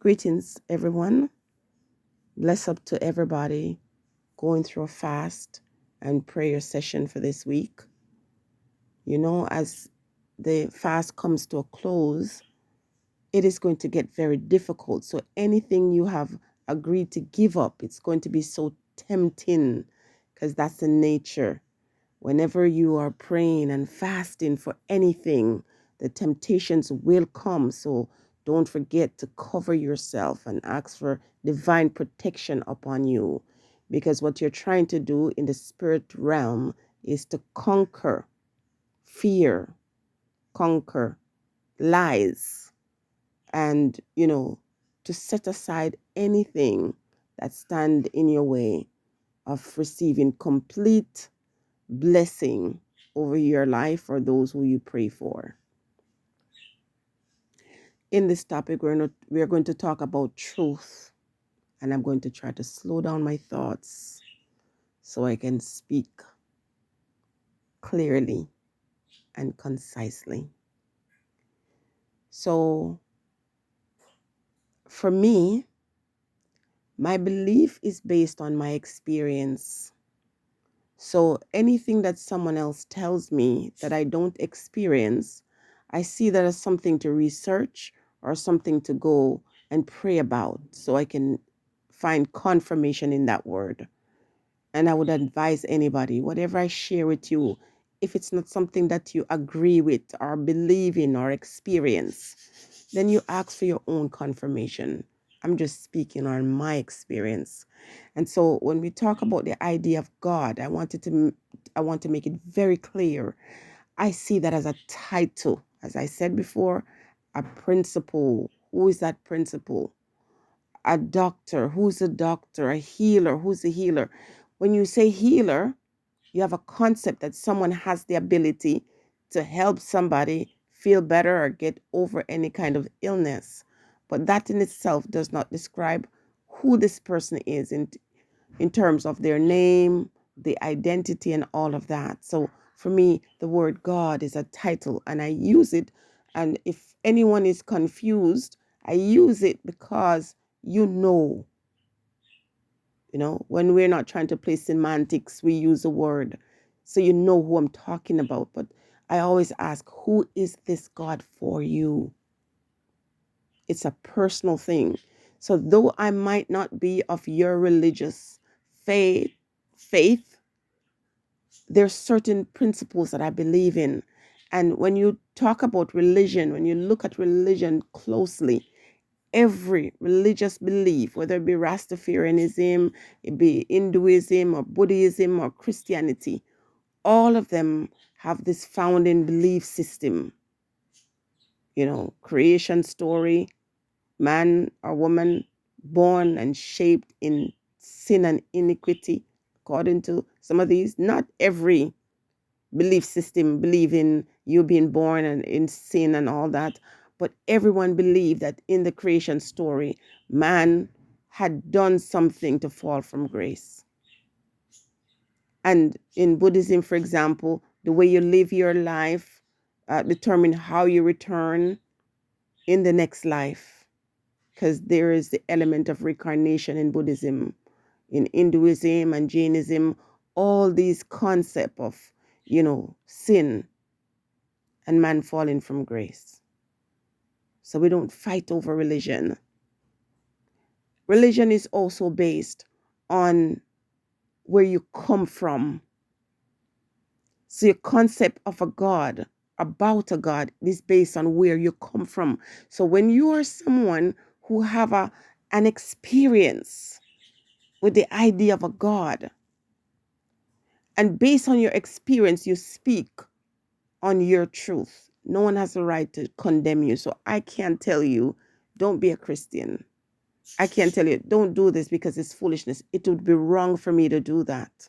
Greetings, everyone. Bless up to everybody going through a fast and prayer session for this week. As the fast comes to a close, it is going to get very difficult. So anything you have agreed to give up, it's going to be so tempting because that's the nature. Whenever you are praying and fasting for anything, the temptations will come. So don't forget to cover yourself and ask for divine protection upon you. Because what you're trying to do in the spirit realm is to conquer fear, conquer lies, and, to set aside anything that stand in your way of receiving complete blessing over your life or those who you pray for. In this topic, we're going to talk about truth, and I'm going to try to slow down my thoughts so I can speak clearly and concisely. So, for me, my belief is based on my experience. So anything that someone else tells me that I don't experience, I see that as something to research or something to go and pray about so I can find confirmation in that word. And I would advise anybody, whatever I share with you, if it's not something that you agree with or believe in or experience, then you ask for your own confirmation. I'm just speaking on my experience. And so when we talk about the idea of God, I want to make it very clear. I see that as a title. As I said before, a principle. Who is that principle? A doctor. Who's a doctor? A healer. Who's a healer? When you say healer, you have a concept that someone has the ability to help somebody feel better or get over any kind of illness. But that in itself does not describe who this person is in terms of their name, the identity, and all of that. So for me, the word God is a title, and I use it. And if anyone is confused, I use it because when we're not trying to play semantics, we use a word. So you know who I'm talking about. But I always ask, who is this God for you? It's a personal thing. So though I might not be of your religious faith, there's certain principles that I believe in. And when you talk about religion, when you look at religion closely, every religious belief, whether it be Rastafarianism, it be Hinduism or Buddhism or Christianity, all of them have this founding belief system. Creation story, man or woman born and shaped in sin and iniquity. According to some of these, not every belief system believe in you being born and in sin and all that, but everyone believed that in the creation story, man had done something to fall from grace. And in Buddhism, for example, the way you live your life determine how you return in the next life, because there is the element of reincarnation in Buddhism. In Hinduism and Jainism, all these concepts of, sin and man falling from grace. So we don't fight over religion. Religion is also based on where you come from. So your concept of a God, about a God, is based on where you come from. So when you are someone who have an experience with the idea of a God, and based on your experience, you speak on your truth. No one has the right to condemn you. So I can't tell you, don't be a Christian. I can't tell you, don't do this because it's foolishness. It would be wrong for me to do that.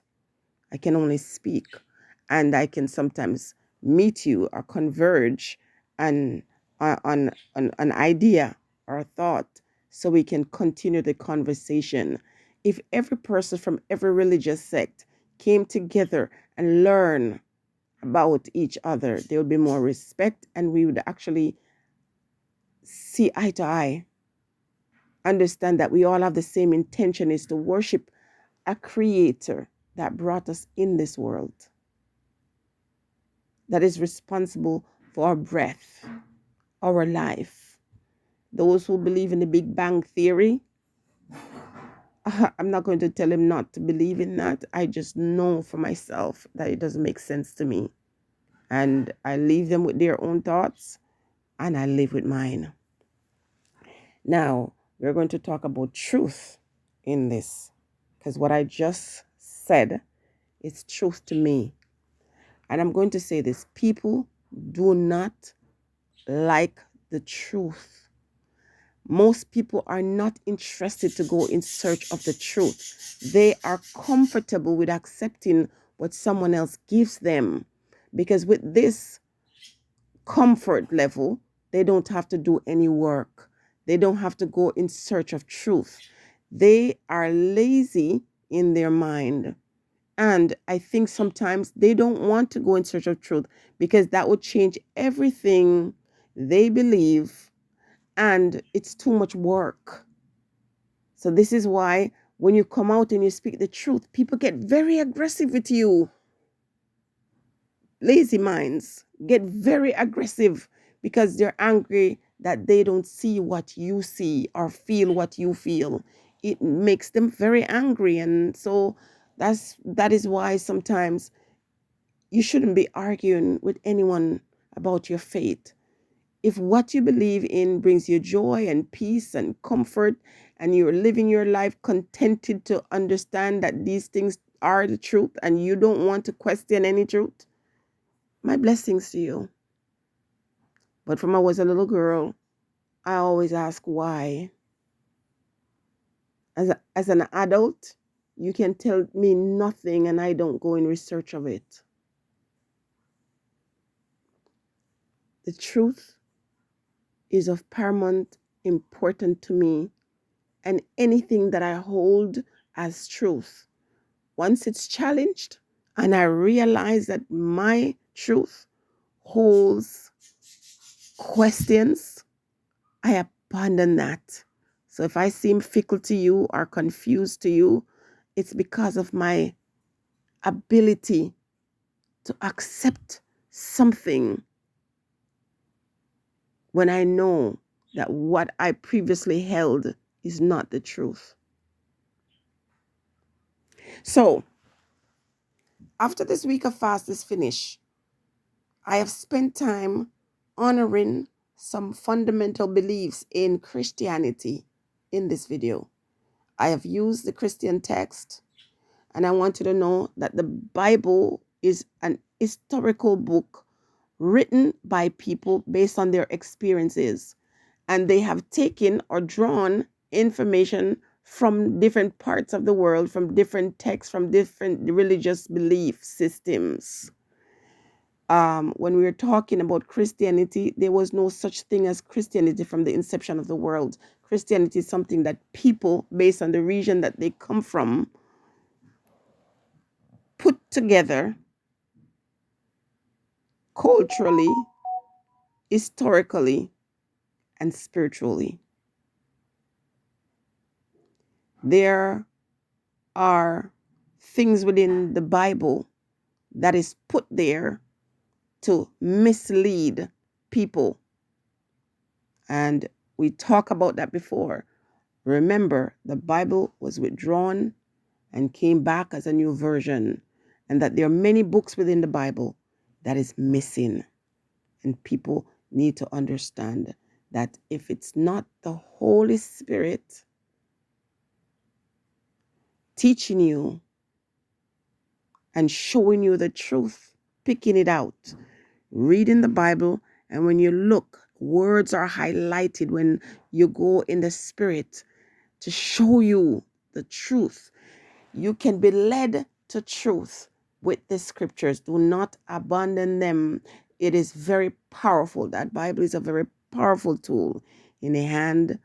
I can only speak, and I can sometimes meet you or converge on an idea or a thought so we can continue the conversation. If every person from every religious sect came together and learn about each other, there would be more respect, and we would actually see eye to eye. understand that we all have the same intention, is to worship a creator that brought us in this world, that is responsible for our breath, our life. Those who believe in the Big Bang Theory, I'm not going to tell him not to believe in that. I just know for myself that it doesn't make sense to me. And I leave them with their own thoughts, and I live with mine. Now, we're going to talk about truth in this, because what I just said is truth to me. And I'm going to say this: people do not like the truth. Most people are not interested to go in search of the truth. They are comfortable with accepting what someone else gives them, because with this comfort level, they don't have to do any work. They don't have to go in search of truth. They are lazy in their mind. And I think sometimes they don't want to go in search of truth, because that would change everything they believe, and it's too much work. So this is why when you come out and you speak the truth, people get very aggressive with you. Lazy minds get very aggressive because they're angry that they don't see what you see or feel what you feel. It makes them very angry. And so that is why sometimes you shouldn't be arguing with anyone about your faith. If what you believe in brings you joy and peace and comfort, and you're living your life contented to understand that these things are the truth, and you don't want to question any truth, my blessings to you. But from I was a little girl, I always ask why. As an adult, you can tell me nothing and I don't go in research of it. The truth is of paramount importance to me, and anything that I hold as truth, once it's challenged and I realize that my truth holds questions, I abandon that. So if I seem fickle to you or confused to you, it's because of my ability to accept something when I know that what I previously held is not the truth. So after this week of fast is finished, I have spent time honoring some fundamental beliefs in Christianity in this video. I have used the Christian text, and I want you to know that the Bible is an historical book written by people based on their experiences, and they have taken or drawn information from different parts of the world, from different texts, from different religious belief systems. When we were talking about Christianity, there was no such thing as Christianity from the inception of the world. Christianity is something that people, based on the region that they come from, put together culturally, historically, and spiritually. There are things within the Bible that is put there to mislead people. And we talked about that before. Remember, the Bible was withdrawn and came back as a new version, and that there are many books within the Bible that is missing. And people need to understand that if it's not the Holy Spirit teaching you and showing you the truth, picking it out, reading the Bible, and when you look, words are highlighted when you go in the Spirit to show you the truth. You can be led to truth with the scriptures. Do not abandon them. It is very powerful. That Bible is a very powerful tool in the hand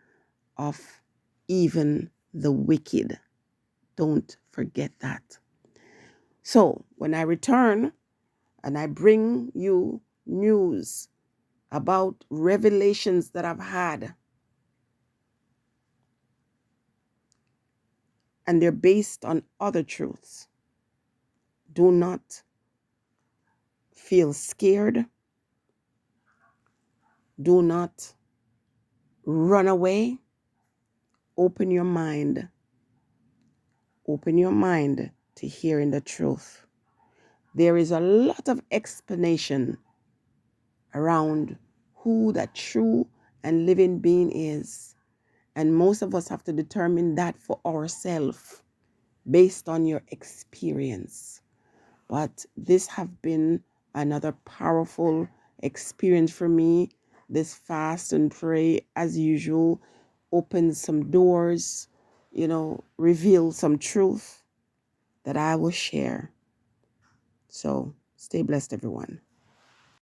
of even the wicked. Don't forget that. So when I return and I bring you news about revelations that I've had, and they're based on other truths. Do not feel scared. Do not run away. Open your mind. Open your mind to hearing the truth. There is a lot of explanation around who that true and living being is. And most of us have to determine that for ourselves based on your experience. But this have been another powerful experience for me. This fast and pray, as usual, opens some doors, reveal some truth that I will share. So stay blessed, everyone.